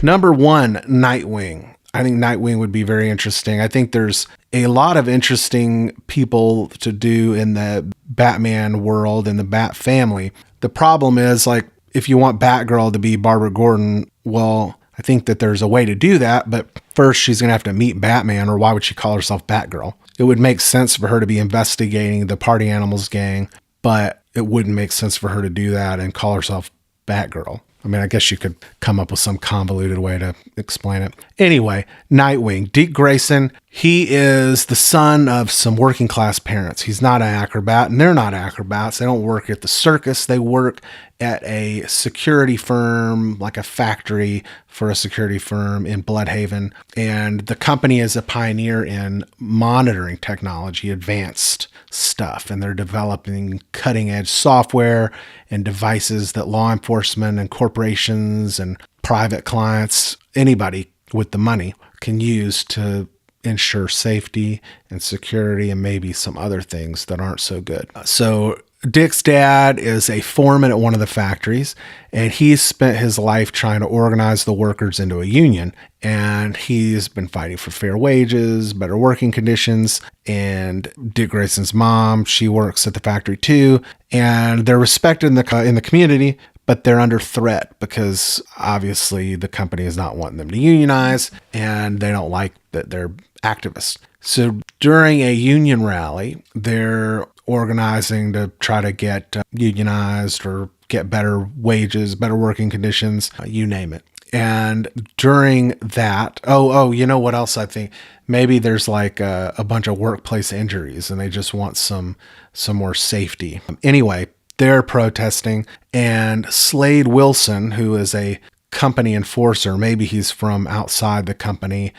Number 1, Nightwing. I think Nightwing would be very interesting. I think there's a lot of interesting people to do in the Batman world and the Bat family. The problem is, like, if you want Batgirl to be Barbara Gordon, well, I think that there's a way to do that, but first she's going to have to meet Batman, or why would she call herself Batgirl? It would make sense for her to be investigating the Party Animals gang, but it wouldn't make sense for her to do that and call herself Batgirl. I mean, I guess you could come up with some convoluted way to explain it. Anyway, Nightwing. Dick Grayson, he is the son of some working class parents. He's not an acrobat, and they're not acrobats. They don't work at the circus. They work at a security firm, like a factory for a security firm in Bloodhaven. And the company is a pioneer in monitoring technology, advanced stuff. And they're developing cutting edge software and devices that law enforcement and corporations and private clients, anybody with the money, can use to ensure safety and security and maybe some other things that aren't so good. So Dick's dad is a foreman at one of the factories, and he's spent his life trying to organize the workers into a union. And he's been fighting for fair wages, better working conditions. And Dick Grayson's mom, she works at the factory too, and they're respected in the community, but they're under threat because obviously the company is not wanting them to unionize, and they don't like that they're activists. So during a union rally, they're organizing to try to get unionized or get better wages, better working conditions, you name it. And during that, you know what else I think? Maybe there's like a bunch of workplace injuries and they just want some more safety. Anyway, they're protesting, and Slade Wilson, who is a company enforcer, maybe he's from outside the company,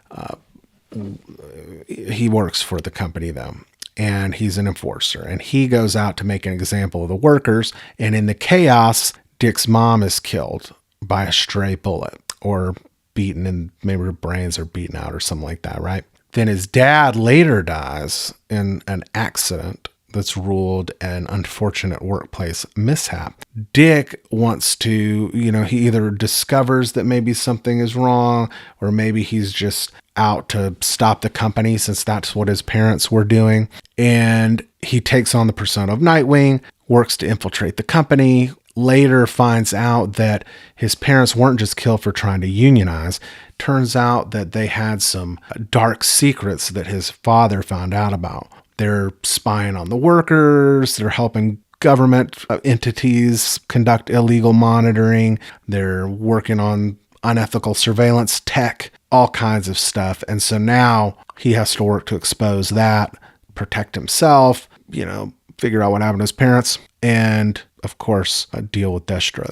he works for the company though, and he's an enforcer, and he goes out to make an example of the workers. And in the chaos, Dick's mom is killed by a stray bullet or beaten, and maybe her brains are beaten out or something like that, right? Then his dad later dies in an accident that's ruled an unfortunate workplace mishap. Dick wants to, he either discovers that maybe something is wrong, or maybe he's just out to stop the company since that's what his parents were doing. And he takes on the persona of Nightwing, works to infiltrate the company, later finds out that his parents weren't just killed for trying to unionize. Turns out that they had some dark secrets that his father found out about. They're spying on the workers. They're helping government entities conduct illegal monitoring. They're working on unethical surveillance tech, all kinds of stuff. And so now he has to work to expose that, protect himself, figure out what happened to his parents, and of course, deal with Deathstroke.